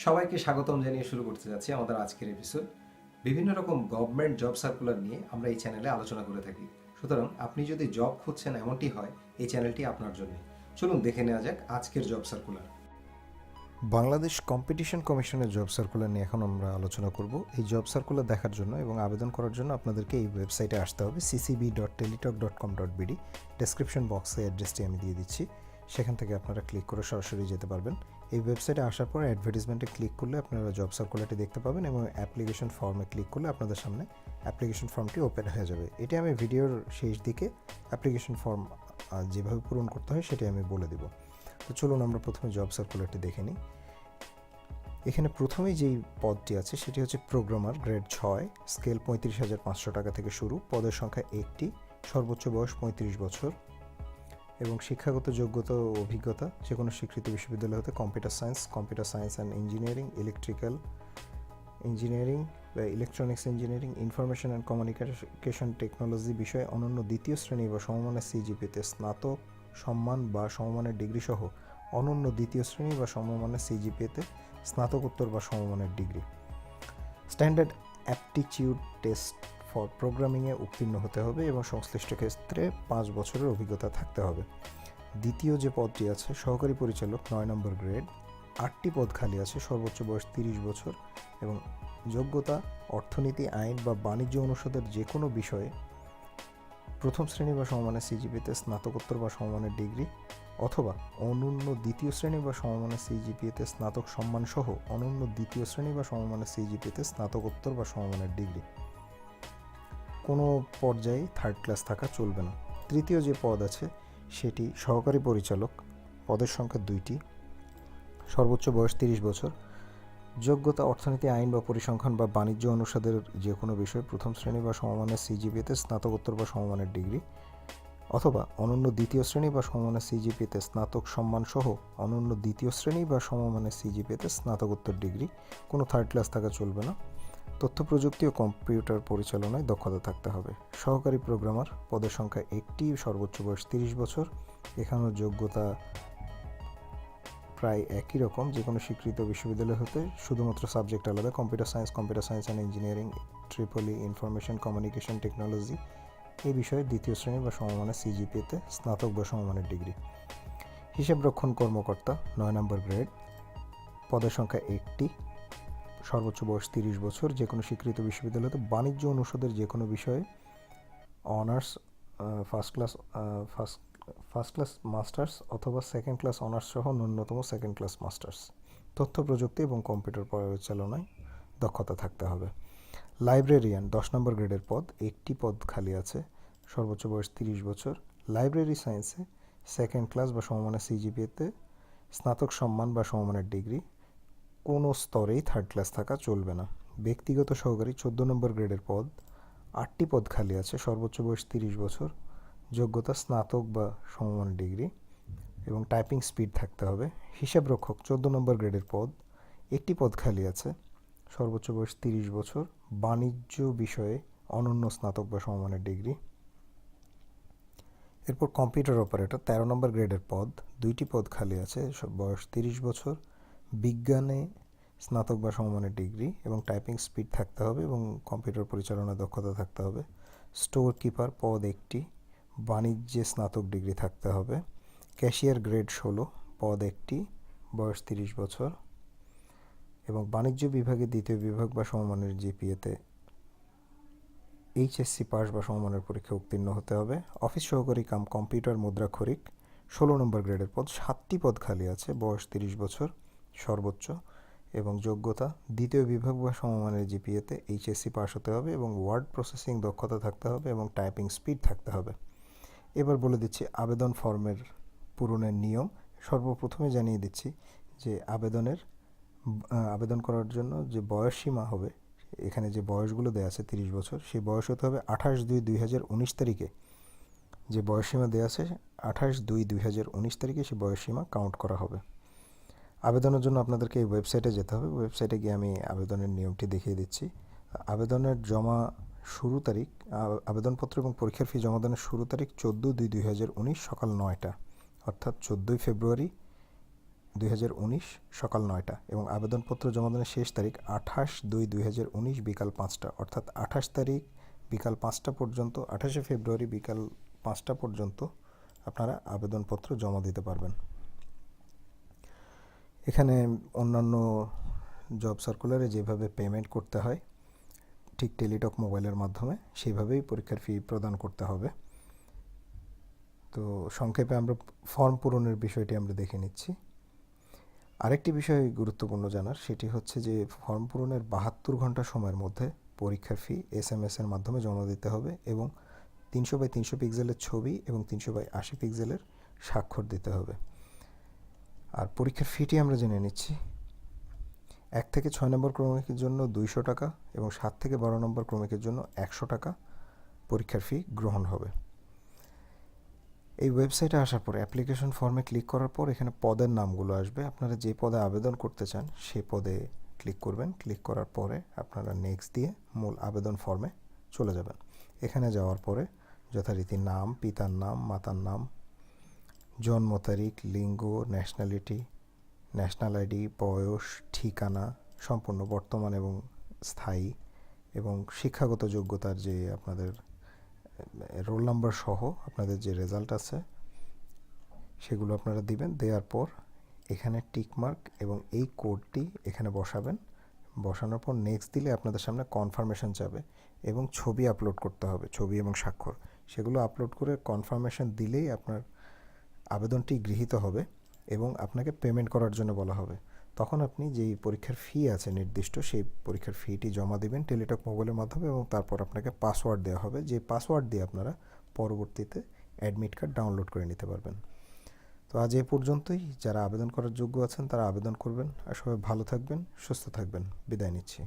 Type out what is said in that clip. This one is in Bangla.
সবাইকে স্বাগতম জানিয়ে শুরু করতে যাচ্ছি আমাদের আজকের এপিসোড। বিভিন্ন রকম গভর্নমেন্ট জব সার্কুলার নিয়ে আমরা এই চ্যানেলে আলোচনা করে থাকি। সুতরাং আপনি যদি জব খুঁজছেন এমনটি হয়, এই চ্যানেলটি আপনার জন্য। চলুন দেখে নেওয়া যাক আজকের জব সার্কুলার। বাংলাদেশ কম্পিটিশন কমিশনের জব সার্কুলার নিয়ে এখন আমরা আলোচনা করব। এই জব সার্কুলার দেখার জন্য এবং আবেদন করার জন্য আপনাদেরকে এই ওয়েবসাইটে আসতে হবে, ccb.teletalk.com.bd। ডেসক্রিপশন বক্সে অ্যাড্রেসটি আমি দিয়ে দিচ্ছি, সেখান থেকে আপনারা ক্লিক করে সরাসরি যেতে পারবেন। এই ওয়েবসাইটে আসার পর অ্যাডভার্টিজমেন্টে ক্লিক করলে আপনারা জব সার্কুলারটি দেখতে পাবেন এবং অ্যাপ্লিকেশন ফর্মে ক্লিক করলে আপনাদের সামনে অ্যাপ্লিকেশন ফর্মটি ওপেন হয়ে যাবে। এটি আমি ভিডিওর শেষ দিকে অ্যাপ্লিকেশন ফর্ম যেভাবে পূরণ করতে হয় সেটি আমি বলে দেব। তো চলুন আমরা প্রথমে জব সার্কুলারটি দেখে নিই। এখানে প্রথমেই যেই পদটি আছে সেটি হচ্ছে প্রোগ্রামার, গ্রেড 6, স্কেল 35,500 টাকা থেকে শুরু, পদের সংখ্যা 1টি, সর্বোচ্চ বয়স 35 বছর এবং শিক্ষাগত যোগ্যতা ও অভিজ্ঞতা যে কোনো স্বীকৃত বিশ্ববিদ্যালয় হতে computer science and engineering, electrical engineering বা electronics engineering, information and communication technology বিষয়ে অনন্য দ্বিতীয় শ্রেণী বা সমমানের সিজিপিতে স্নাতক সম্মান বা সমমানের ডিগ্রি সহ অনন্য দ্বিতীয় শ্রেণী বা সমমানের সিজিপিতে স্নাতকোত্তর বা সমমানের degree. Standard aptitude test for প্রোগ্রামিংয়ে উত্তীর্ণ হতে হবে এবং সংশ্লিষ্ট ক্ষেত্রে 5 বছরের অভিজ্ঞতা থাকতে হবে। দ্বিতীয় যে পদটি আছে সহকারী পরিচালক, 9 নম্বর গ্রেড, 8টি পদ খালি আছে, সর্বোচ্চ বয়স 30 বছর এবং যোগ্যতা অর্থনীতি, আইন বা বাণিজ্য অনুষদের যে কোনো বিষয়ে প্রথম শ্রেণী বা সমমানের সিজিপিতে স্নাতকোত্তর বা সমমানের ডিগ্রি অথবা অনন্য দ্বিতীয় শ্রেণী বা সমমানের সিজিপিতে স্নাতক সম্মান সহ অনন্য দ্বিতীয় শ্রেণী বা সমমানের সিজিপিতে স্নাতকোত্তর বা সমমানের ডিগ্রি। কোনো পর্যায়ে থার্ড ক্লাস থাকা চলবে না। তৃতীয় যে পদ আছে সেটি সহকারী পরিচালক, পদের সংখ্যা 2টি, সর্বোচ্চ বয়স 30 বছর, যোগ্যতা অর্থনীতি, আইন বা পরিসংখ্যান বা বাণিজ্য অনুষদের যে কোনো বিষয়ে প্রথম শ্রেণী বা সমমানের সিজিপিতে স্নাতকোত্তর বা সমমানের ডিগ্রি অথবা অনন্য দ্বিতীয় শ্রেণী বা সমমানের সিজিপিতে স্নাতক সম্মান সহ অনন্য দ্বিতীয় শ্রেণী বা সমমানের সিজিপিতে স্নাতকোত্তর ডিগ্রি। কোনো থার্ড ক্লাস থাকা চলবে না। তথ্য প্রযুক্তি ও কম্পিউটার পরিচালনায় দক্ষতা থাকতে হবে। সহকারী প্রোগ্রামার, পদের সংখ্যা 1টি, সর্বোচ্চ বয়স 30 বছর। এখানেও যোগ্যতা প্রায় একই রকম, যে কোনো স্বীকৃত বিশ্ববিদ্যালয় হতে, শুধুমাত্র সাবজেক্ট আলাদা, computer science and engineering, Tripoli, information communication technology এই বিষয়ে দ্বিতীয় শ্রেণী বা সমমানের সিজিপিএতে স্নাতক বা সমমানের ডিগ্রি। হিসাবরক্ষণ কর্মকর্তা, 9 নম্বর গ্রেড, পদের সংখ্যা 1টি, সর্বোচ্চ বয়স 30 বছর, যে কোনো স্বীকৃত বিশ্ববিদ্যালয় হতে বাণিজ্য অনুষদের যে কোনো বিষয়ে অনার্স, ফার্স্ট ক্লাস মাস্টার্স অথবা সেকেন্ড ক্লাস অনার্স সহ ন্যূনতম সেকেন্ড ক্লাস মাস্টার্স। তথ্য প্রযুক্তি এবং কম্পিউটার পরিচালনায় দক্ষতা থাকতে হবে। লাইব্রেরিয়ান, 10 নম্বর গ্রেডের পদ, 1টি পদ খালি আছে, সর্বোচ্চ বয়স 30 বছর, লাইব্রেরি সায়েন্সে সেকেন্ড ক্লাস বা সমমানের সিজিপিএতে স্নাতক সম্মান বা সমমানের ডিগ্রি। কোনো স্তরেই থার্ড ক্লাস থাকা চলবে না। ব্যক্তিগত সহকারী, 14 নম্বর গ্রেডের পদ, 8টি পদ খালি আছে, সর্বোচ্চ বয়স 30 বছর, যোগ্যতা স্নাতক বা সমমানের ডিগ্রি এবং টাইপিং স্পিড থাকতে হবে। হিসাবরক্ষক, 14 নম্বর গ্রেডের পদ, 1টি পদ খালি আছে, সর্বোচ্চ বয়স 30 বছর, বাণিজ্য বিষয়ে অনন্য স্নাতক বা সমমানের ডিগ্রি। এরপর কম্পিউটার অপারেটর, 13 নম্বর গ্রেডের পদ, 2টি পদ খালি আছে, বয়স 30 বছর, বিজ্ঞানে স্নাতক বা সমমানের ডিগ্রি এবং টাইপিং স্পিড থাকতে হবে এবং কম্পিউটার পরিচালনায় দক্ষতা থাকতে হবে। স্টোর কিপার, পদ 1টি, বাণিজ্যে স্নাতক ডিগ্রি থাকতে হবে। ক্যাশিয়ার, গ্রেড 16, পদ 1টি, বয়স 30 বছর এবং বাণিজ্য বিভাগে দ্বিতীয় বিভাগ বা সমমানের জিপিএতে এইচএসসি পাস বা সমমানের পরীক্ষা উত্তীর্ণ হতে হবে। অফিস সহকারী কাম কম্পিউটার মুদ্রাক্ষরিক, 16 নম্বর গ্রেডের পদ, 7টি পদ খালি আছে, বয়স 30 বছর সর্বোচ্চ এবং যোগ্যতা দ্বিতীয় বিভাগ বা সমমানের জিপিএতে এইচএসসি পাস হতে হবে এবং ওয়ার্ড প্রসেসিং দক্ষতা থাকতে হবে এবং টাইপিং স্পিড থাকতে হবে। এবার বলে দিচ্ছি আবেদন ফর্মের পূরণের নিয়ম। সর্বপ্রথমে জানিয়ে দিচ্ছি যে আবেদন করার জন্য যে বয়সসীমা হবে, এখানে যে বয়সগুলো দেওয়া আছে 30 বছর, সেই বয়স হতে হবে 28/2/2019 তারিখে। যে বয়সসীমা দেওয়া আছে 28/2/2019 তারিখে সেই বয়সসীমা কাউন্ট করা হবে। আবেদনের জন্য আপনাদেরকে এই ওয়েবসাইটে যেতে হবে। ওয়েবসাইটে গিয়ে আমি আবেদনের নিয়মটি দেখিয়ে দিচ্ছি। আবেদনের জমা শুরু তারিখ, আবেদনপত্র এবং পরীক্ষার ফি জমা দানের শুরু তারিখ 14/2/2019 সকাল 9টা, অর্থাৎ 14ই ফেব্রুয়ারি 2019 সকাল 9টা এবং আবেদনপত্র জমা দানের শেষ তারিখ 28/2/2019 বিকাল 5টা, অর্থাৎ 28 তারিখ বিকাল 5টা পর্যন্ত, 28শে ফেব্রুয়ারি বিকাল 5টা পর্যন্ত আপনারা আবেদনপত্র জমা দিতে পারবেন। এখানে অন্যান্য জব সার্কুলারে যেভাবে পেমেন্ট করতে হয় ঠিক টেলিটক মোবাইলের মাধ্যমে সেইভাবেই পরীক্ষার ফি প্রদান করতে হবে। তো সংক্ষেপে আমরা ফর্ম পূরণের বিষয়টি আমরা দেখে নিচ্ছি। আরেকটি বিষয় গুরুত্বপূর্ণ জানার, সেটি হচ্ছে যে ফর্ম পূরণের 72 ঘন্টা সময়ের মধ্যে পরীক্ষার ফি SMS-এর মাধ্যমে জমা দিতে হবে এবং 300x300 পিক্সেলের ছবি এবং 300x80 পিক্সেলের স্বাক্ষর দিতে হবে। আর পরীক্ষার ফিটি আমরা জেনে নিচ্ছি। 1 থেকে 6 নম্বর ক্রমিকের জন্য 200 টাকা এবং 7 থেকে 12 নম্বর ক্রমিকের জন্য 100 টাকা পরীক্ষার ফি গ্রহণ হবে। এই ওয়েবসাইটে আসার পরে অ্যাপ্লিকেশন ফর্মে ক্লিক করার পর এখানে পদের নামগুলো আসবে। আপনারা যে পদে আবেদন করতে চান সেই পদে ক্লিক করবেন। ক্লিক করার পরে আপনারা নেক্সট দিয়ে মূল আবেদন ফর্মে চলে যাবেন। এখানে যাওয়ার পরে যথারীতি নাম, পিতার নাম, মাতার নাম, জন্ম তারিখ, লিঙ্গ, ন্যাশনালিটি, ন্যাশনাল আইডি, বয়স, ঠিকানা, সম্পূর্ণ বর্তমান এবং স্থায়ী এবং শিক্ষাগত যোগ্যতার যে আপনাদের রোল নাম্বার সহ আপনাদের যে রেজাল্ট আছে সেগুলো আপনারা দিবেন। দেওয়ার পর এখানে টিকমার্ক এবং এই কোডটি এখানে বসাবেন। বসানোর পর নেক্সট দিলে আপনাদের সামনে কনফার্মেশন যাবে এবং ছবি আপলোড করতে হবে, ছবি এবং স্বাক্ষর। সেগুলো আপলোড করে কনফার্মেশন দিলেই আপনার আবেদনটি গৃহীত হবে এবং আপনাকে পেমেন্ট করার জন্য বলা হবে। তখন আপনি যেই পরীক্ষার ফি আছে নির্দিষ্ট, সেই পরীক্ষার ফিটি জমা দিবেন টেলিটক মোবাইলের মাধ্যমে এবং তারপর আপনাকে পাসওয়ার্ড দেওয়া হবে, যে পাসওয়ার্ড দিয়ে আপনারা পরবর্তীতে অ্যাডমিট কার্ড ডাউনলোড করে নিতে পারবেন। তো আজ এ পর্যন্তই। যারা আবেদন করার যোগ্য আছেন তারা আবেদন করবেন। আর সবাই ভালো থাকবেন, সুস্থ থাকবেন। বিদায় নিচ্ছি।